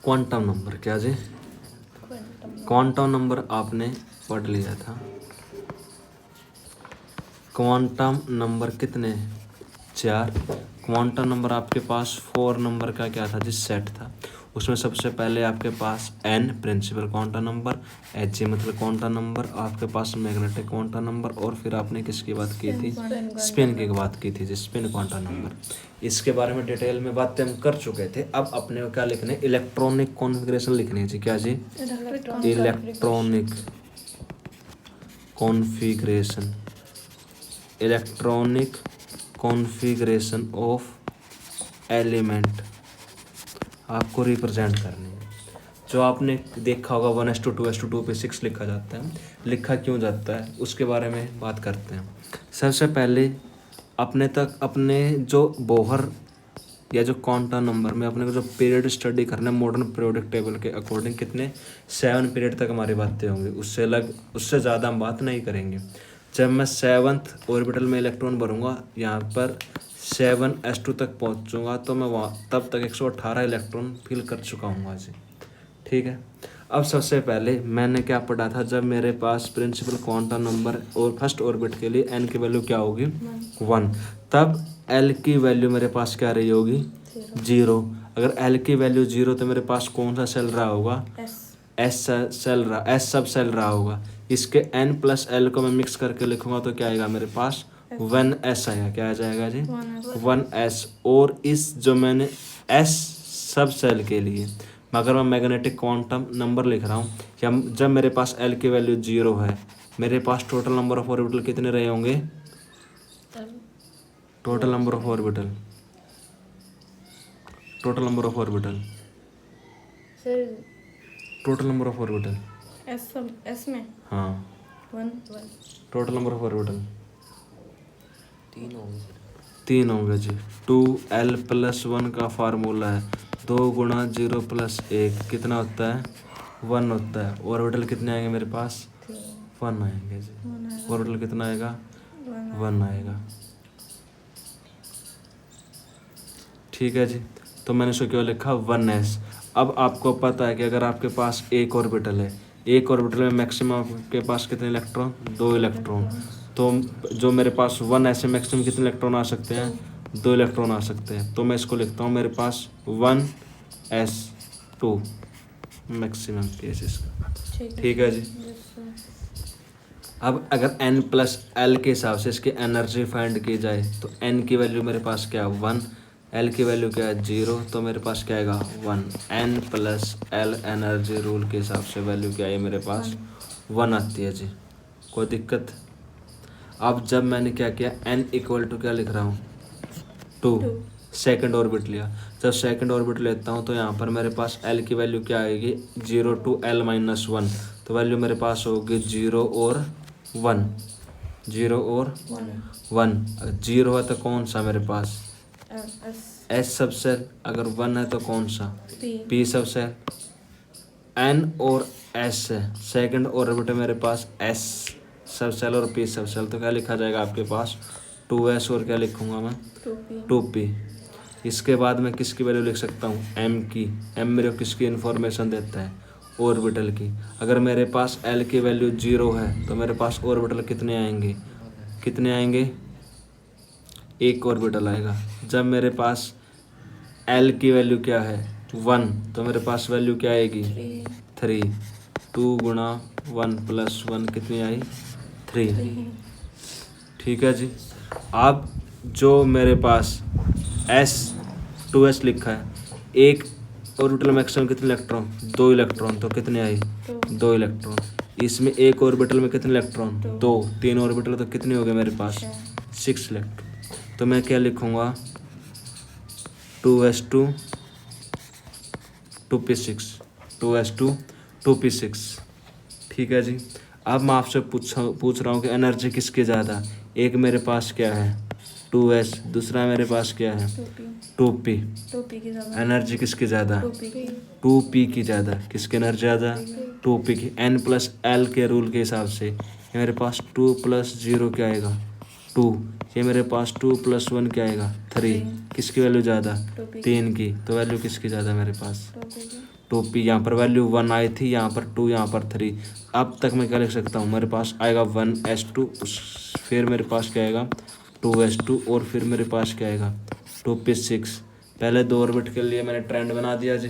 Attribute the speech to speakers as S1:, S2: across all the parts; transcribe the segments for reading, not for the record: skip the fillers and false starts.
S1: Quantum number क्या जी? Quantum number आपने पढ़ लिया था। क्वांटम नंबर कितने? 4। क्वांटम नंबर आपके पास 4 नंबर का क्या था जी? सेट था। उसमें सबसे पहले आपके पास n principal quantum number, H मतलब क्वांटम नंबर, आपके पास मैग्नेटिक क्वांटम नंबर, और फिर आपने किसकी बात की थी? स्पिन की बात की थी जी, स्पिन क्वांटम नंबर। इसके बारे में डिटेल में बातें हम कर चुके थे। अब अपने को क्या लिखने? इलेक्ट्रॉनिक कॉन्फ़िगरेशन लिखनी है जी। क्या जी? Electronic configuration, electronic configuration of element आपको रिप्रेजेंट करनी है। जो आपने देखा होगा 1:2, 2:2 पे 6 लिखा जाता है, लिखा क्यों जाता है उसके बारे में बात करते हैं। सबसे पहले अपने जो बोहर या जो क्वांटम नंबर में अपने को जो पीरियड स्टडी करना है मॉडर्न पीरियोडिक टेबल के अकॉर्डिंग कितने 7 पीरियड तक हमारी बातें होंगी। उससे ज़्यादा हम बात नहीं करेंगे। जब मैं 7th ऑर्बिटल में इलेक्ट्रॉन भरूंगा, यहाँ पर 7s2 तक पहुँचूँगा, तो मैं वहाँ तब तक 118 इलेक्ट्रॉन फिल कर चुका हूँ जी। ठीक है। अब सबसे पहले मैंने क्या पढ़ा था? जब मेरे पास प्रिंसिपल क्वांटम नंबर और फर्स्ट ऑर्बिट के लिए n की वैल्यू क्या होगी? 1। तब l की वैल्यू मेरे पास क्या रही होगी? 0। अगर l की वैल्यू 0 तो मेरे पास कौन सा सेल रहा होगा? एस सब सेल रहा होगा। इसके n प्लस l को मैं मिक्स करके लिखूंगा तो क्या आएगा मेरे पास? 1s आएगा। क्या आ जाएगा जी? 1s। और इस जो मैंने s सब सेल के लिए मगर मैं मैग्नेटिक क्वांटम नंबर लिख रहा हूँ, या जब मेरे पास l की वैल्यू 0 है, मेरे पास टोटल नंबर ऑफ ऑर्बिटल कितने रहे होंगे? Total number of orbital, total number of orbital, total number of orbital
S2: S में
S1: हाँ
S2: 1
S1: टोटल नंबर ऑफ ऑर्बिटल 3 होंगे जी। 2l + 1 का फार्मूला है 2 × 0 + 1 कितना होता है? 1 होता है। ऑर्बिटल कितने आएंगे मेरे पास? 1 आएंगे जी। ऑर्बिटल कितना आएगा? 1 आएगा। ठीक है जी। तो मैंने इसको क्यों लिखा? 1s। अब आपको पता है कि अगर आपके पास एक ऑर्बिटल है, एक ऑर्बिटल में मैक्सिमम आपके पास कितने इलेक्ट्रॉन? 2 इलेक्ट्रॉन। तो जो मेरे पास 1s में मैक्सिमम कितने इलेक्ट्रॉन आ सकते हैं? 2 इलेक्ट्रॉन आ सकते हैं। तो मैं इसको लिखता हूँ मेरे पास 1s2 मैक्सिमम केस इसका। ठीक है जी। अब अगर n + l के हिसाब से इसकी एनर्जी फाइंड की जाए तो n की वैल्यू मेरे पास क्या है? 1। l की वैल्यू क्या है? 0। तो मेरे पास क्या आएगा? 1। n + l एनर्जी रूल के हिसाब से वैल्यू क्या है मेरे पास? 1 आती है जी। कोई दिक्कत? अब जब मैंने क्या किया, n = क्या लिख रहा हूँ? 2। सेकेंड ऑर्बिट लिया। जब सेकेंड ऑर्बिट लेता हूँ तो यहाँ पर मेरे पास l की वैल्यू क्या आएगी? 0 to l - 1। तो वैल्यू मेरे पास होगी 0 और 1। 0 और 1। 0 है तो कौन सा मेरे पास? s सब सेल। अगर 1 है तो कौन सा? p सब सेल। n और s है। सेकेंड ऑर्बिट है मेरे पास s सब सेल और p सब सेल। तो क्या लिखा जाएगा आपके पास? 2s और क्या लिखूंगा मैं? 2p। इसके बाद मैं किसकी वैल्यू लिख सकता हूँ? m की। m मेरे को किसकी इन्फॉर्मेशन देता है? ऑर्बिटल की। अगर मेरे पास l की वैल्यू 0 है तो मेरे पास ऑर्बिटल कितने आएंगे? कितने आएंगे? एक ऑर्बिटल आएगा। जब मेरे पास l की वैल्यू क्या है? 1। तो मेरे पास वैल्यू क्या आएगी? 3। 2 × 1 + 1 कितनी आई? 3। ठीक है जी। अब जो मेरे पास s2s लिखा है, एक ऑर्बिटल मैक्सिमम कितने इलेक्ट्रॉन? 2 इलेक्ट्रॉन। तो कितने आई? 2 इलेक्ट्रॉन। इसमें एक ऑर्बिटल में कितने इलेक्ट्रॉन? 2। 3 ऑर्बिटल तो कितने हो गए मेरे पास? 6 इलेक्ट्रॉन। तो मैं क्या लिखूंगा? 2s2 2p6, 2s2 2p6। ठीक है जी। अब मैं आपसे पूछ रहा हूँ कि एनर्जी किसकी ज़्यादा? एक मेरे पास क्या है? 2s। दूसरा मेरे पास क्या है? 2p। एनर्जी किसकी ज़्यादा? 2p की ज़्यादा। किसकी एनर्जी ज़्यादा? 2p की। n + l के रूल के हिसाब से मेरे पास 2 + 0 क्या आएगा? 2। ये मेरे पास 2 + 1 क्या आएगा 3। किसकी वैल्यू ज़्यादा 3 की, तो वैल्यू किसकी ज़्यादा मेरे पास 2p। यहाँ पर वैल्यू 1 आई थी, यहाँ पर 2, यहाँ पर 3। अब तक मैं क्या लिख सकता हूँ, मेरे पास आएगा 1s2, फिर मेरे पास क्या आएगा 2s2, और फिर मेरे पास क्या आएगा 2p6। पहले 2 ऑर्बिट के लिए मैंने ट्रेंड बना दिया जी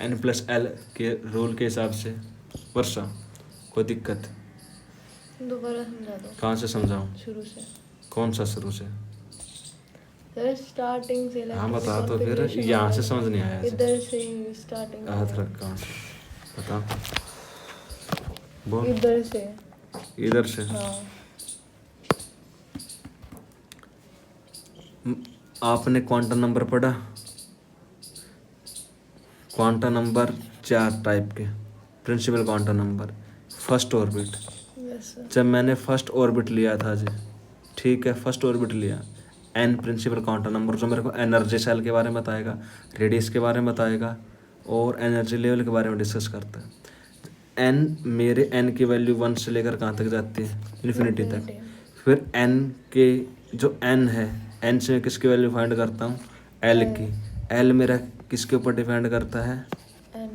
S1: n+l के रूल के हिसाब से। वर्षा कोई दिक्कत
S2: दोबारा समझा दो
S1: कहाँ से समझाऊँ,
S2: शुरू से।
S1: कौन सा शुरू से?
S2: सर स्टार्टिंग से
S1: हाँ बता तो फिर, यहाँ से समझ नहीं आया।
S2: इधर से ही स्टार्टिंग
S1: हाथ रख कहाँ से बता, बोल।
S2: इधर से।
S1: इधर से।
S2: हाँ
S1: आपने क्वांटम नंबर पढ़ा? क्वांटम नंबर 4 टाइप के, principal quantum number. First orbit,
S2: yes sir.
S1: जब मैंने फर्स्ट ऑर्बिट लिया था जी, ठीक है, फर्स्ट ऑर्बिट लिया, एन प्रिंसिपल क्वांटम नंबर जो मेरे को एनर्जी सेल के बारे में बताएगा, रेडियस के बारे में बताएगा, और एनर्जी लेवल के बारे में डिस्कस करता है। एन, मेरे एन की वैल्यू 1 से लेकर कहाँ तक जाती है, इन्फिनिटी तक। फिर एन के जो एन है, एन से मैं किसकी वैल्यू फाइंड करता हूँ, एल की। एल मेरा किसके ऊपर डिपेंड करता है,
S2: एन।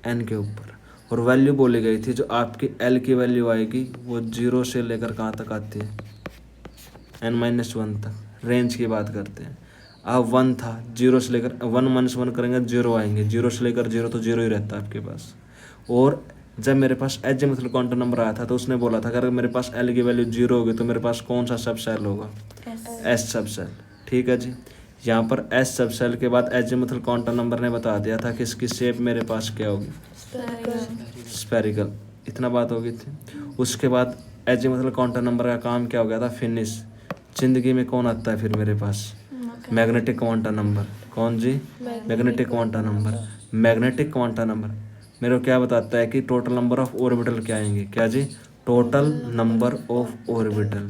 S1: एन के ऊपर। और वैल्यू बोली गई थी जो आपकी एल की वैल्यू आएगी वो 0 से लेकर कहाँ तक आती है, n-1 तक, रेंज की बात करते हैं। अब 1 था, 0 से लेकर 1 - 1 करेंगे 0 आएंगे, 0 से लेकर 0 तो 0 ही रहता है आपके पास। और जब मेरे पास एच मतलब क्वांटम नंबर आया था तो उसने बोला था अगर मेरे पास एल की वैल्यू 0 होगी तो मेरे पास कौन सा सब सेल होगा, एस सब सेल। ठीक है जी, यहाँ पर एस सब सेल के बाद एच मतलब क्वांटम नंबर ने बता दिया था कि इसकी शेप मेरे पास क्या होगी, स्फेरिकल। इतना बात हो गई थी। उसके बाद एच मतलब क्वांटम नंबर का काम क्या हो गया था, फिनिश। जिंदगी में कौन आता है फिर मेरे पास, मैग्नेटिक क्वांटम नंबर। कौन जी, magnetic quantum number. Magnetic quantum number मेरे को क्या बताता है कि टोटल नंबर ऑफ ऑर्बिटल क्या आएंगे, क्या जी, total number of orbital,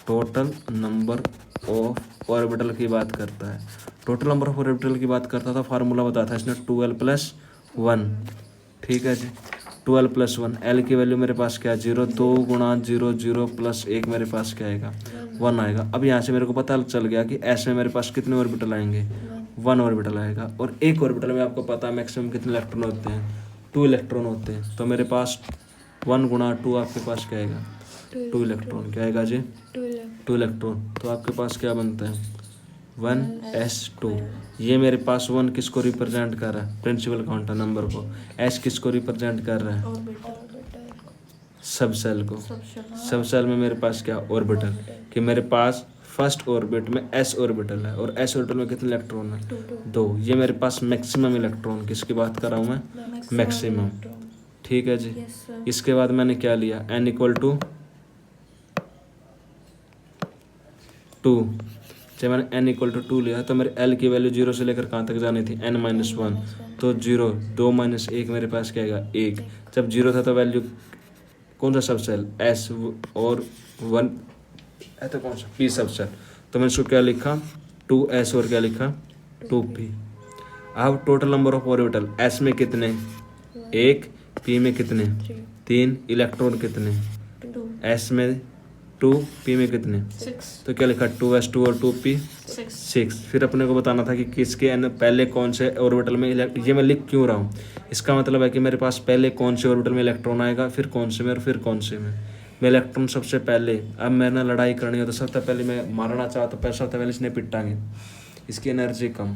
S1: total number of orbital की बात करता है। टोटल नंबर ऑफ ऑर्बिटल की बात करता था, फार्मूला बताता है इसने 12+1। ठीक है जी, 12+1। एल की वैल्यू मेरे पास क्या है 0, 2 × 0 0 + 1 मेरे पास क्या आएगा 1 आएगा। अब यहाँ से मेरे को पता चल गया कि एस में मेरे पास कितने ऑर्बिटल आएंगे, 1 ऑर्बिटल आएगा। और एक ऑर्बिटल में आपको पता है मैक्सिमम कितने इलेक्ट्रॉन होते हैं, 2 इलेक्ट्रॉन होते हैं। तो मेरे पास 1 × 2 आपके पास क्या आएगा 2 इलेक्ट्रॉन। क्या आएगा जी 2 इलेक्ट्रॉन। तो आपके पास क्या बनता है 1s2। ये मेरे पास 1 किसको रिप्रेजेंट कर रहा है, प्रिंसिपल क्वांटम नंबर को। s किसको रिप्रेजेंट कर रहा है, सब सेल को। सब सेल में मेरे पास क्या ऑर्बिटल, कि मेरे पास फर्स्ट ऑर्बिट में s ऑर्बिटल है और s ऑर्बिटल में कितने इलेक्ट्रॉन है 2। ये मेरे पास मैक्सिमम इलेक्ट्रॉन, किसकी बात कर रहा हूँ मैं, मैक्सिमम। ठीक है जी, इसके बाद मैंने क्या लिया n = 2। जब मैंने n = 2 लिया तो मेरे l की वैल्यू 0 से लेकर कहाँ तक जानी थी, n-1। तो 0, 2 - 1 मेरे पास क्या आएगा 1। जब 0 था तो वैल्यू कौन सा सब सेल, s, और 1 है तो कौन सा p सब सेल। तो मैंने इसको क्या लिखा 2s और क्या लिखा 2p। अब total number of orbital, s में कितने 1, p में कितने 3, इलेक्ट्रॉन कितने s में 2, p में कितने
S2: 6।
S1: तो क्या लिखा 2s2 और 2p 6। फिर अपने को बताना था कि किसके पहले कौन से ऑर्बिटल में ये मैं लिख क्यों रहा हूँ, इसका मतलब है कि मेरे पास पहले कौन से ऑर्बिटल में इलेक्ट्रॉन आएगा, फिर कौन से में, और फिर कौन से में। मैं इलेक्ट्रॉन सबसे पहले, अब मैंने लड़ाई करनी हो तो सबसे पहले मैं मारना चाहता तो सबसे पहले इसने पिटांगे, इसकी एनर्जी कम।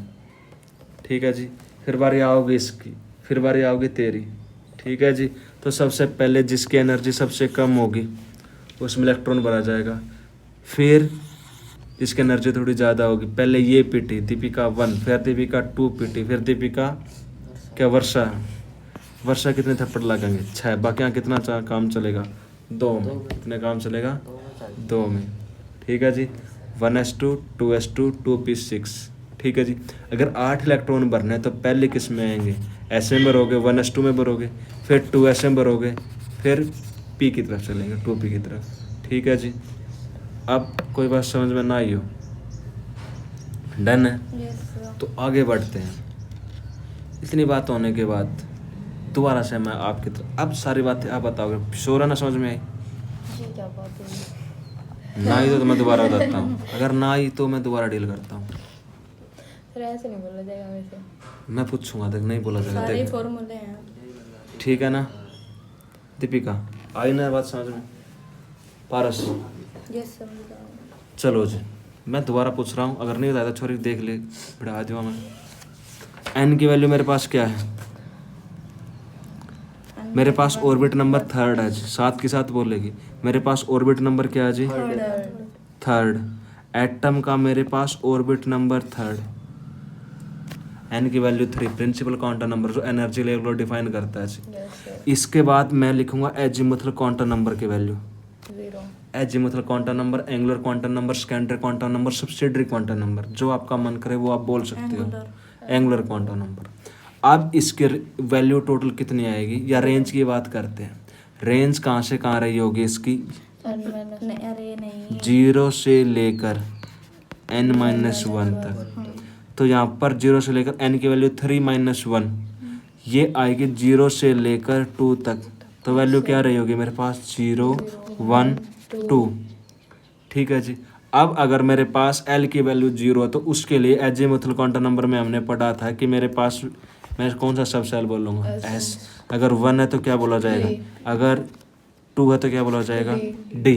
S1: ठीक है जी, फिर बारी आओगी इसकी, फिर बारी आओगी तेरी। ठीक है जी, तो सबसे पहले जिसकी एनर्जी सबसे कम होगी उसमें इलेक्ट्रॉन भरा जाएगा। फिर इसकी एनर्जी थोड़ी ज़्यादा होगी, पहले ये पीटी दीपिका 1, फिर दीपिका 2 पीटी, फिर दीपिका क्या वर्षा कितने थप्पड़ लगेंगे 6। बाकी यहाँ कितना काम चलेगा 2 में, कितने काम चलेगा 2 में। ठीक है जी, 1s2 2s2 2p6। ठीक है जी, अगर 8 इलेक्ट्रॉन भरने हैं तो पहले किस में आएंगे, s में भरोगे, 1s2 में भरोगे, फिर 2s में भरोगे, फिर p की तरफ चलेंगे 2p की तरफ। ठीक है जी, अब कोई बात समझ में ना आई हो, डन है। तो आगे बढ़ते हैं। इतनी बात होने के बाद दोबारा से मैं आपकी तरफ, अब सारी बातें आप बताओगे, शोर ना समझ में आई,
S2: जी क्या बात है।
S1: ना आई तो मैं दोबारा बताता हूँ, अगर ना आई तो मैं दोबारा डील करता हूँ।
S2: सर ऐसे नहीं बोला जाएगा वैसे।
S1: मैं पूछूंगा, देख नहीं बोला जाएगा,
S3: सारे
S1: देख
S3: फॉर्मूले हैं।
S1: ठीक है ना। दीपिका आई ना बात समझ में? पारस
S3: यस समझ रहा हूँ।
S1: चलो जी, मैं दोबारा पूछ रहा हूँ, अगर नहीं बताया तो छोरी देख ले, बढ़ा दूंगा मैं। एन की वैल्यू मेरे पास क्या है? मेरे पास ऑर्बिट नंबर थर्ड है जी, साथ के साथ बोलेगी। मेरे पास ऑर्बिट नंबर क्या है जी? थर्ड। एटम का मेरे पास ऑर्बिट नंबर थर्ड, एन की वैल्यू 3, प्रिंसिपल क्वांटम नंबर जो एनर्जी लेवल को डिफाइन करता है जी।
S2: Yes sir.
S1: इसके बाद मैं लिखूंगा एजीमुथल क्वांटम नंबर की वैल्यू।
S2: 0।
S1: Azimuthal quantum number, angular quantum number, secondary quantum number, subsidiary quantum number, जो आपका मन करे वो आप बोल सकते हो। Angular quantum number. अब इसके वैल्यू टोटल कितनी आएगी, या रेंज की बात करते हैं। रेंज कहाँ से कहाँ रही होगी इसकी?
S3: अरे नहीं
S1: 0 से लेकर n-1 तक। तो यहाँ पर 0 से लेकर n की वैल्यू 3-1, ये आएगी 0 से लेकर 2 तक। तो वैल्यू क्या रही होगी मेरे पास? 0, 1, 2। ठीक है जी। अब अगर मेरे पास L की वैल्यू 0 है तो उसके लिए एजीमुथल क्वांटम नंबर में हमने पढ़ा था कि मेरे पास, मैं कौन सा सब सेल बोलूँगा? S। अगर 1 है तो क्या बोला जाएगा? अगर 2 है तो क्या बोला जाएगा? D।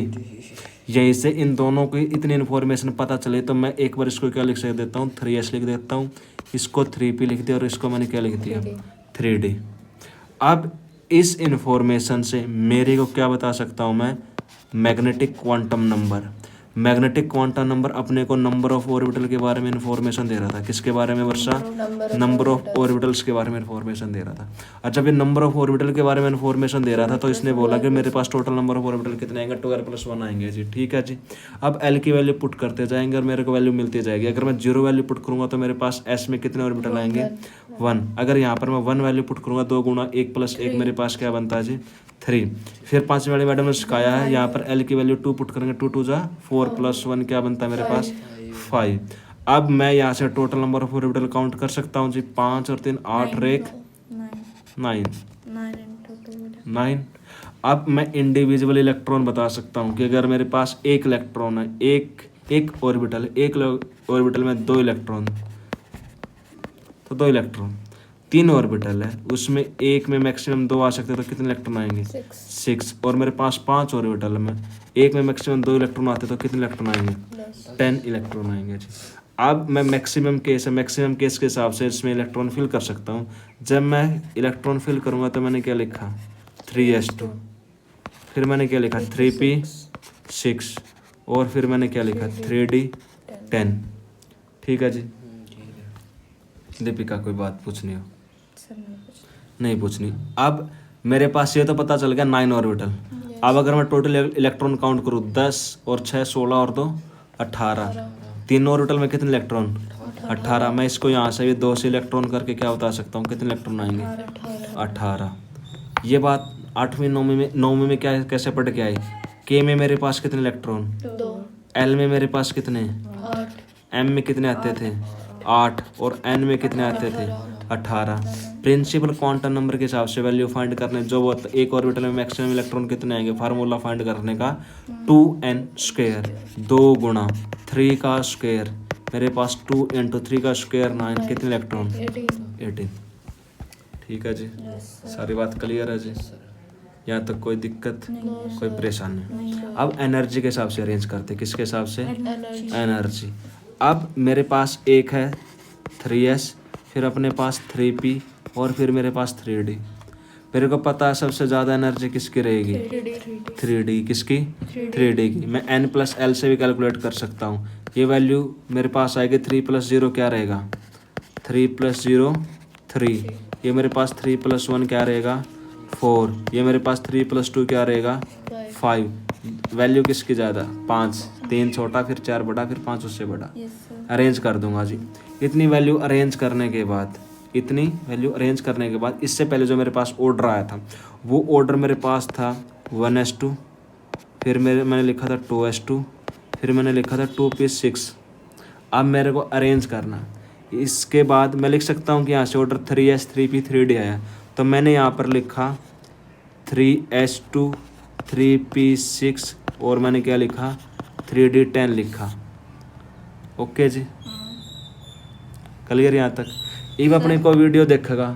S1: यहीं से इन दोनों की इतनी इन्फॉर्मेशन पता चले तो मैं एक बार इसको क्या लिख देता हूँ? 3S लिख देता हूँ, इसको 3P लिख दिया और इसको मैंने क्या लिख दिया? 3D। अब इस इन्फॉर्मेशन से मेरे को क्या बता सकता हूँ मैं? Magnetic quantum number. Magnetic quantum number अपने को नंबर ऑफ ऑर्बिटल के बारे में इन्फॉर्मेशन दे रहा था। किसके बारे में वर्षा? नंबर ऑफ ऑर्बिटल्स के बारे में इन्फॉर्मेशन दे रहा था। और जब ये नंबर ऑफ ऑर्बिटल के बारे में इन्फॉर्मेशन दे रहा था तो इसने बोला कि मेरे पास टोटल नंबर ऑफ ऑर्बिटल कितने आएंगे? 12+1 आएंगे जी। ठीक है जी। अब एल की वैल्यू पुट करते जाएंगे और मेरे को वैल्यू मिलती जाएगी। अगर मैं 0 वैल्यू पुट करूंगा तो मेरे पास एस में कितने ऑर्बिटल आएंगे? 1। अगर यहाँ पर मैं 1 वैल्यू पुट करूंगा 2 गुणा 1 + 1 मेरे पास क्या बनता है जी? 3। फिर 5वीं वाली मैडम ने सिखाया है, यहाँ पर एल की वैल्यू 2 पुट करेंगे, 2 × 2 = 4 + 1 क्या बनता है मेरे पास? 5। अब मैं यहाँ से total number of orbital count कर सकता हूँ जी। 5 और 3 8 और 1 9। अब मैं इंडिविजुअल इलेक्ट्रॉन बता सकता हूँ कि अगर मेरे पास एक इलेक्ट्रॉन है, एक ऑर्बिटल है, एक ऑर्बिटल में 2 इलेक्ट्रॉन, तो 2 इलेक्ट्रॉन। 3 ऑर्बिटल है, उसमें एक में मैक्सिमम 2 आ सकते हैं, तो कितने इलेक्ट्रॉन आएंगे? 6। और मेरे पास 5 ऑर्बिटल में एक में मैक्सिमम 2 इलेक्ट्रॉन आते हैं, तो कितने इलेक्ट्रॉन आएंगे? 10 इलेक्ट्रॉन आएंगे जी। अब मैं मैक्सिमम केस के हिसाब से इसमें इलेक्ट्रॉन फिल कर सकता हूँ। जब मैं इलेक्ट्रॉन फिल करूँगा तो मैंने क्या लिखा? 3s2। फिर मैंने क्या लिखा? 3p 6। और फिर मैंने क्या लिखा? 3d 10। ठीक है जी। दीपिका कोई बात पूछनी हो? नहीं पूछनी। अब मेरे पास ये तो पता चल गया 9 ऑर्बिटल। अब अगर मैं टोटल इलेक्ट्रॉन काउंट करूँ 10 और 6 16 और 2 18। 3 ऑर्बिटल में कितने इलेक्ट्रॉन? 18। मैं इसको यहाँ से भी 2 से इलेक्ट्रॉन करके क्या बता सकता हूँ कितने इलेक्ट्रॉन आएंगे? 18। ये बात 8वीं 9वीं में क्या कैसे पढ़ के आई? के में मेरे पास कितने इलेक्ट्रॉन?
S2: 2।
S1: एल में मेरे पास कितने?
S2: 8।
S1: एम में कितने आते थे? 8। और एन में कितने आते थे? 18। प्रिंसिपल क्वांटम नंबर के हिसाब से वैल्यू फाइंड करने जो वो एक ऑर्बिटल में मैक्सिमम इलेक्ट्रॉन कितने आएंगे? फार्मूला फाइंड करने का 2n², 2 × 3 का स्क्वायर। मेरे पास 2 × 3 का स्क्वायर 9। कितने इलेक्ट्रॉन? 18। ठीक है जी। सारी बात क्लियर है जी? यहाँ तक कोई दिक्कत, कोई परेशानी नहीं? अब एनर्जी के हिसाब से अरेंज करते। किसके हिसाब से? एनर्जी। अब मेरे पास एक है 3s, फिर अपने पास 3p और फिर मेरे पास 3d। मेरे को पता है सबसे ज़्यादा एनर्जी किसकी रहेगी? 3d। किसकी? 3d की। मैं n + l से भी कैलकुलेट कर सकता हूँ। ये वैल्यू मेरे पास आएगी 3 + 0 क्या रहेगा? 3 + 0 3। ये मेरे पास 3 + 1 क्या रहेगा? 4। ये मेरे पास 3 + 2 क्या रहेगा? 5। वैल्यू किसकी ज़्यादा? 5। 3 छोटा, फिर 4 बड़ा, फिर 5 उससे बड़ा। अरेंज कर दूंगा जी। इतनी वैल्यू अरेंज करने के बाद इससे पहले जो मेरे पास ऑर्डर आया था वो ऑर्डर मेरे पास था 1s2, फिर मैंने लिखा था 2s2, फिर मैंने लिखा था 2p6। अब मेरे को अरेंज करना। इसके बाद मैं लिख सकता हूँ कि यहाँ से ऑर्डर 3s 3p 3d आया, तो मैंने यहाँ पर लिखा 3s2 3p6 और मैंने क्या लिखा? 3D 10 लिखा। ओके जी, क्लियर यहाँ तक। इब अपने को वीडियो देखेगा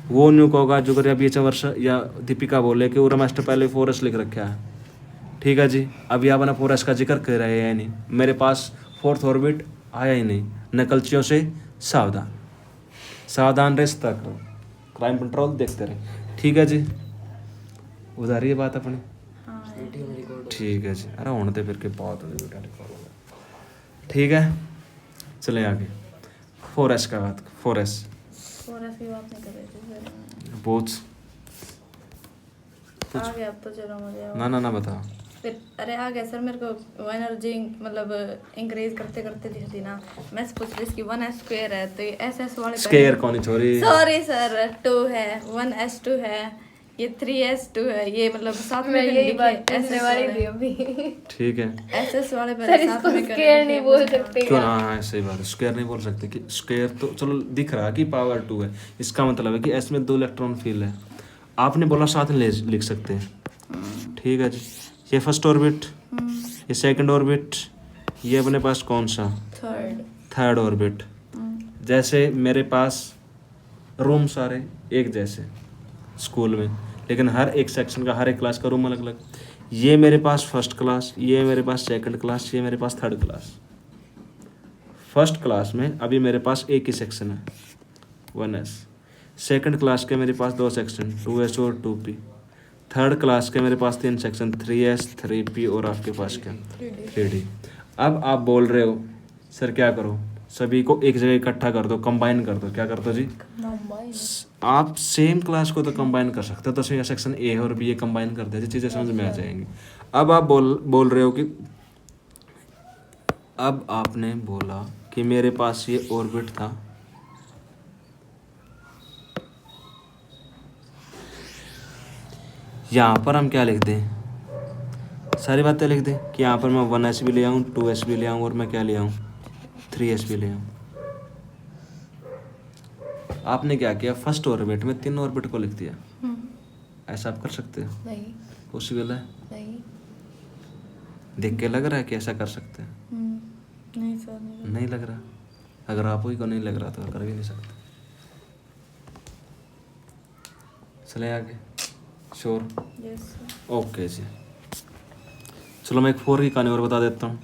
S1: वो न्यू कहोगा जो कर अभी वर्ष या दीपिका बोले कि उरा मास्टर पहले 4S लिख रखा है। ठीक है जी, अभी आप अपना 4S का जिक्र कर रहे हैं नहीं, मेरे पास फोर्थ ऑर्बिट आया ही नहीं। नकलचियों से सावधान, सावधान रहे, सतर्क रहो, क्राइम कंट्रोल देखते रहे। ठीक है जी, उधर ही बात अपनी। ठीक है जी, अरे होने फिर के बहुत हो गई। ठीक है, चले आगे। 4S का बात, 4S
S3: की बात नहीं कर रहे थे
S1: पूछ।
S3: आ गया अब तो, चलो मुझे
S1: ना बता।
S3: फिर अरे आ गया सर, मेरे को एनर्जी मतलब इंक्रीज करते करते दिख थी ना। मैं पूछ रही इसकी 1s² है तो ये SS वाले
S1: स्केयर कौन छोरी?
S3: सॉरी सर, 2 है, 1s2 है, ये 3s2 है, ये मतलब साथ में
S2: मैं यही
S3: लिखे
S2: बात पूछने
S3: SS
S2: वाली
S3: वाले।
S2: थी अभी।
S1: ठीक है,
S3: SS वाले
S2: सर
S3: पहले
S2: इसको
S3: साथ में
S2: स्केयर नहीं बोल सकते
S1: क्यों
S2: क्या?
S1: ना? हाँ सही बात है, स्क्वायर नहीं बोल सकते कि स्क्वायर तो चलो दिख रहा कि पावर 2 है, इसका मतलब है कि एस में 2 इलेक्ट्रॉन फील है। आपने बोला साथ में लिख सकते हैं। ठीक है जी, ये फर्स्ट ऑर्बिट, ये सेकंड ऑर्बिट, ये अपने पास कौन सा? Third orbit. जैसे मेरे पास रूम सारे एक जैसे स्कूल में, लेकिन हर एक सेक्शन का, हर एक क्लास का रूम अलग अलग। ये मेरे पास फर्स्ट क्लास, ये मेरे पास सेकंड क्लास, ये मेरे पास थर्ड क्लास। फर्स्ट क्लास में अभी मेरे पास एक ही सेक्शन है 1S। सेकंड क्लास के मेरे पास 2 सेक्शन 2S और 2P। थर्ड क्लास के मेरे पास 3 सेक्शन 3S 3P और आपके पास क्या? 3D। अब आप बोल रहे हो सर क्या करो, सभी को एक जगह इकट्ठा कर दो, कंबाइन कर दो। क्या कर दो जी? आप सेम क्लास को तो कंबाइन कर सकते हो, तो सेक्शन ए और बी कंबाइन कर दे, चीज़ें समझ में आ जाएंगी। अब आप बोल रहे हो कि अब आपने बोला कि मेरे पास ये ऑर्बिट था, यहाँ पर हम क्या लिख दें? सारी बातें लिख दें कि यहाँ पर मैं 1S भी ले आऊँ, 2S भी ले आऊँ और मैं क्या ले आऊँ? 3S भी ले आऊँ। आपने क्या किया? फर्स्ट ऑर्बिट में 3 ऑर्बिट को लिख दिया। ऐसा आप कर सकते हो?
S2: नहीं,
S1: पॉसिबल है?
S2: नहीं,
S1: देख के लग रहा है कि ऐसा कर सकते हैं?
S3: नहीं सर,
S1: नहीं लग रहा। अगर आप ही को नहीं लग रहा तो कर भी नहीं सकते। चले आगे। श्योर?
S3: यस
S1: ओके जी, चलो मैं एक 4 की कहानी और बता देता हूँ।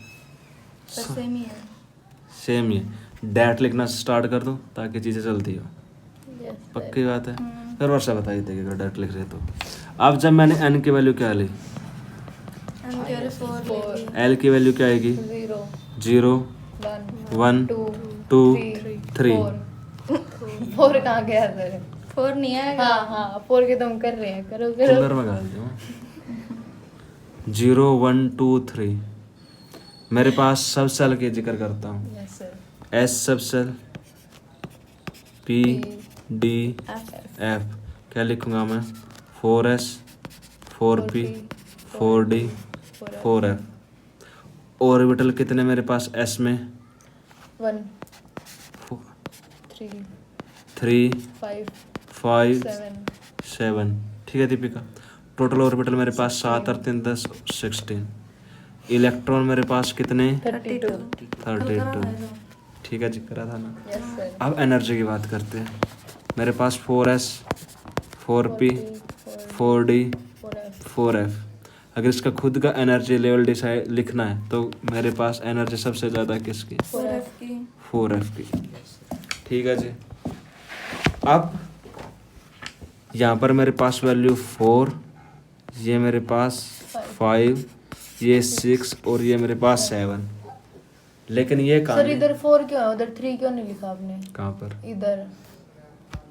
S3: सर, सेम ही है।
S1: सेम ही डैट लिखना स्टार्ट कर दो ताकि चीज़ें चलती हो।
S2: यस
S1: पक्की बात है। फिर वर्षा बताई थी अगर डैट लिख रहे तो। अब जब मैंने एन की वैल्यू क्या ली? एल की वैल्यू क्या आएगी? 0 1 2 3।
S2: 4 कहाँ गया सर?
S3: 4 नहीं आएगा।
S2: हाँ 4 के तुम कर रहे हैं, करो
S1: कूलर में डाल दो। 0 1 2 3। मेरे पास सब सेल के जिक्र करता हूँ।
S2: Yes sir.
S1: एस सब सेल, पी डी एफ। क्या लिखूंगा मैं? 4S 4P 4D 4F। Orbital कितने मेरे पास एस में?
S2: 1 3
S1: 3
S2: 5
S1: 5 7। ठीक है दीपिका। टोटल ऑर्बिटल मेरे पास 7 और 3 10 16। इलेक्ट्रॉन मेरे पास कितने? 32। ठीक है जी, करा था ना।
S2: Yes sir.
S1: अब एनर्जी की बात करते हैं। मेरे पास 4S 4P 4D 4F। अगर इसका खुद का एनर्जी लेवल डिसाइड लिखना है तो मेरे पास एनर्जी सबसे ज़्यादा किसकी? 4F की। ठीक है जी। अब यहाँ पर मेरे पास वैल्यू 4, ये मेरे पास 5, ये 6 और ये मेरे पास 7। लेकिन ये
S2: सर
S1: कहाँ?
S2: इधर 4 क्यों है, उधर 3 क्यों नहीं लिखा आपने?
S1: कहाँ पर?
S2: इधर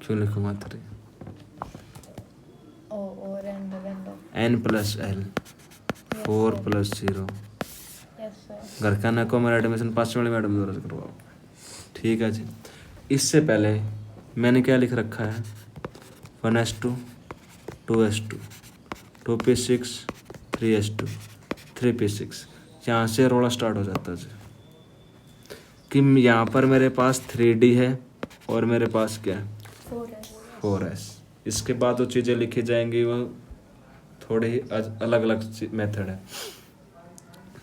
S1: क्यों लिखूंगा 3?
S2: ओ और and
S1: n plus L 4 plus 0।
S2: Yes sir.
S1: घर का नको मेरा एडमिशन 5 वाले मैडम द्वारा करवाओ। ठीक है जी। इससे पहले मैंने क्या लिख रखा है? 1S2 2S2 2P6 3S2 3P6। यहाँ से रोड़ा स्टार्ट हो जाता है जी कि यहाँ पर मेरे पास 3D है और मेरे पास क्या है? 4S। इसके बाद वो चीज़ें लिखी जाएंगी वो थोड़े ही अलग अलग मेथड है।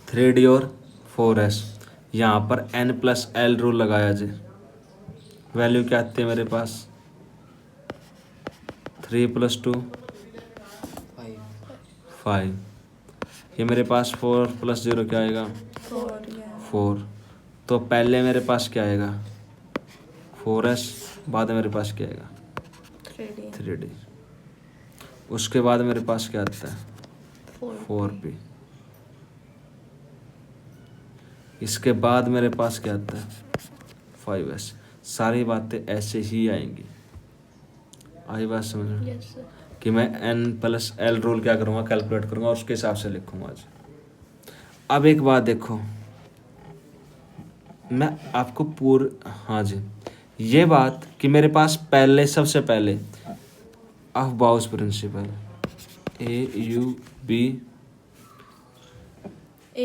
S1: 3D और 4s। यहाँ पर n+l रूल लगाया जी, वैल्यू क्या आती है मेरे पास 3 + 2 5। ये मेरे पास 4 + 0 क्या आएगा 4। तो पहले मेरे पास क्या आएगा 4s, बाद में मेरे पास क्या आएगा 3d। उसके बाद मेरे पास क्या आता है 4p। इसके बाद मेरे पास क्या आता है 5s। सारी बातें ऐसे ही आएंगी। आई बात समझ में
S2: यस सर।
S1: कि मैं n+l रूल क्या करूँगा कैलकुलेट करूँगा और उसके हिसाब से लिखूँगा आज। अब एक बात देखो, मैं आपको हाँ जी, ये बात कि मेरे पास पहले सबसे पहले Aufbau's principle AUB
S2: F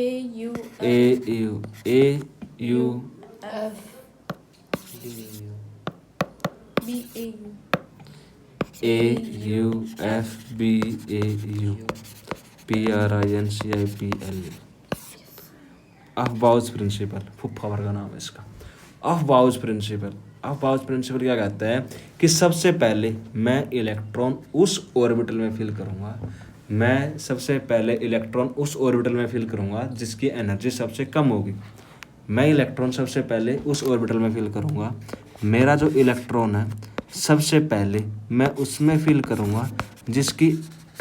S1: AUFBAU PRINCIPLE। Aufbau's principle फुफ्फा वर्ग का नाम है इसका। अफबाउस प्रिंसिपल क्या कहता है कि सबसे पहले मैं इलेक्ट्रॉन उस ऑर्बिटल में फिल करूँगा, मैं सबसे पहले इलेक्ट्रॉन उस ऑर्बिटल में फिल करूँगा जिसकी एनर्जी सबसे कम होगी। मैं इलेक्ट्रॉन सबसे पहले उस ऑर्बिटल में फिल करूँगा, मेरा जो इलेक्ट्रॉन है सबसे पहले मैं उसमें फिल करूँगा जिसकी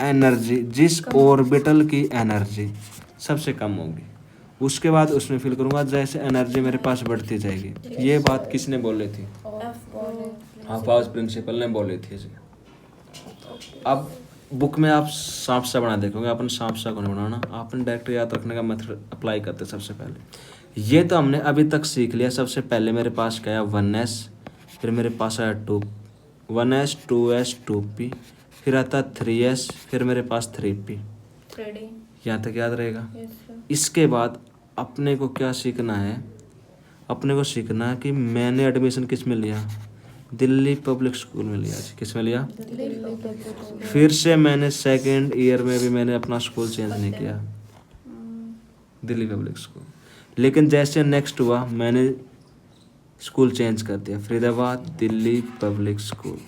S1: एनर्जी, जिस ऑर्बिटल की एनर्जी सबसे कम होगी। उसके बाद उसमें फिल करूँगा जैसे एनर्जी मेरे पास बढ़ती जाएगी। ये बात किसने बोली थी अफबाउस प्रिंसिपल ने बोली थी जी। अब बुक में आप सांप सा बना देखोगे, अपन सांप सा को नहीं बनाना, आपने डायरेक्ट याद रखने का मेथड अप्लाई करते सबसे पहले। ये तो हमने अभी तक सीख लिया। सबसे पहले मेरे पास क्या है 1s, फिर मेरे पास आया 1s 2s 2p, फिर आता 3s, फिर मेरे पास 3p। यहाँ तक याद रहेगा। इसके बाद अपने को क्या सीखना है, अपने को सीखना है कि मैंने एडमिशन किस में लिया, दिल्ली पब्लिक स्कूल में लिया। किस में लिया, फिर से मैंने सेकेंड ईयर में भी मैंने अपना स्कूल चेंज नहीं किया, दिल्ली पब्लिक स्कूल। लेकिन जैसे नेक्स्ट हुआ मैंने स्कूल चेंज कर दिया, फरीदाबाद दिल्ली पब्लिक स्कूल।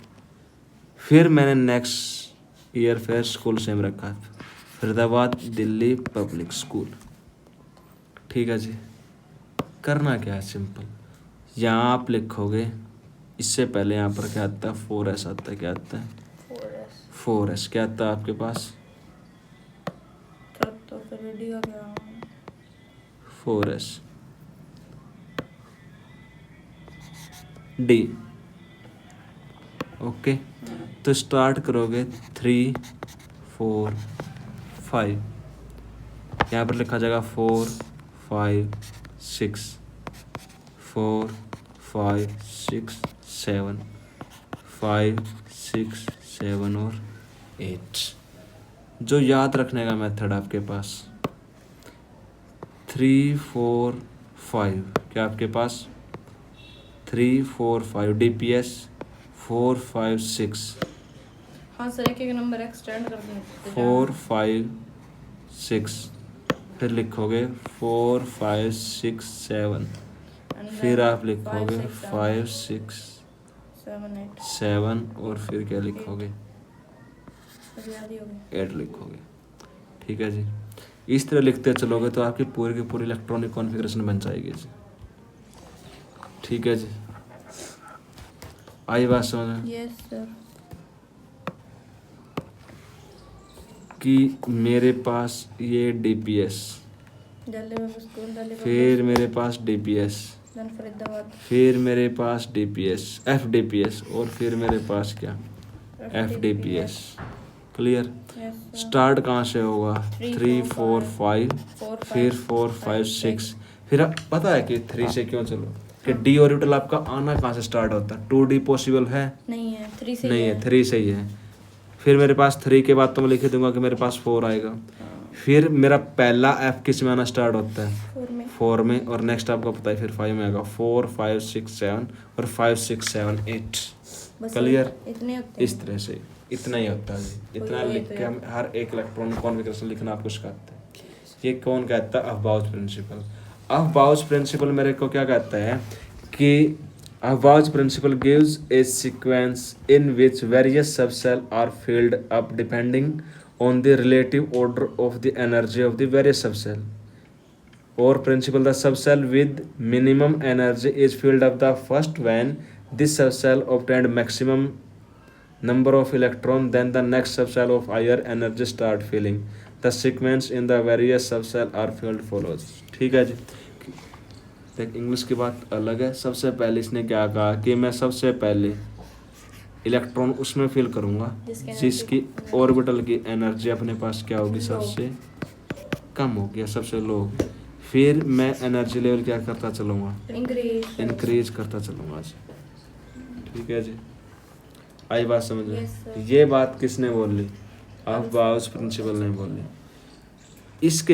S1: फिर मैंने नेक्स्ट ईयर फिर स्कूल सेम रखा, फरीदाबाद दिल्ली पब्लिक स्कूल। ठीक है जी। करना क्या है सिंपल, यहाँ आप लिखोगे, इससे पहले यहाँ पर क्या आता है 4s आता है। क्या आता है 4s क्या आता है आपके पास 4s D। ओके, तो स्टार्ट करोगे 3 4 5, यहाँ पर लिखा जाएगा 4 5 6 4 5 6 7 5 6 7 और 8। जो याद रखने का मेथड आपके पास 3 4 5, क्या आपके पास 3 4 5 DPS 4 5 6
S3: हाँ सर, एक नंबर एक्सटेंड कर दें
S1: 4 5 6, फिर लिखोगे 4 5 6 7, फिर आप लिखोगे 5 6 7 और फिर क्या लिखोगे 8 लिखोगे। ठीक है जी। इस तरह लिखते चलोगे तो आपकी पूरी की पूरी इलेक्ट्रॉनिक कॉन्फ़िगरेशन बन जाएगी जी। ठीक है जी, आई बात समझ में
S3: यस सर।
S1: कि मेरे पास ये DPS, फिर मेरे पास DPS, फिर मेरे पास DPS FDPS और फिर मेरे पास क्या FDPS। क्लियर। स्टार्ट कहाँ से होगा 3 4 5, फिर 4 5 6, फिर आप पता है कि 3 से क्यों चलो कि D ऑर्बिटल आपका आना कहाँ से स्टार्ट होता है 2D पॉसिबल है
S3: नहीं है, 3 से
S1: नहीं है 3 से ही है। फिर मेरे पास 3 के बाद तो मैं लिख दूंगा कि मेरे पास 4 आएगा। फिर मेरा पहला F किस में आना स्टार्ट होता है 4 में, और नेक्स्ट आपको पता है फिर 5 में आएगा 4 5 6 7 और 5 6 7 8। क्लियर।
S3: इतने होते हैं।
S1: इस तरह से इतना ही होता है जी। इतना लिख के हम हर एक इलेक्ट्रॉन कॉन्फ़िगरेशन लिखना आपको सिखाते हैं। ये कौन कहता है अफबाउस प्रिंसिपल। अफबाउच प्रिंसिपल मेरे को क्या कहता है कि Aufbau principle gives a sequence in which various subshell are filled up depending on the relative order of the energy of the various subshell और principle the subcell with minimum energy is filled up the first when this subcell obtained maximum number of electron then the next subcell of higher energy start filling the sequence in the various subcell are filled follows। ठीक है जी। देख English की बात अलग है। सबसे पहले इसने क्या कहा कि मैं सबसे पहले इलेक्ट्रॉन उसमें फिल करूंगा जिसकी ऑर्बिटल की एनर्जी अपने पास क्या होगी, सबसे कम होगी या सबसे लो होगी। फिर मैं एनर्जी लेवल क्या करता चलूँगा, इंक्रीज करता चलूँगा जी। ठीक है जी, आई बात समझ में? ये बात किसने बोल ली? अफबाउच प्रिंसिपल ने बोली। इसके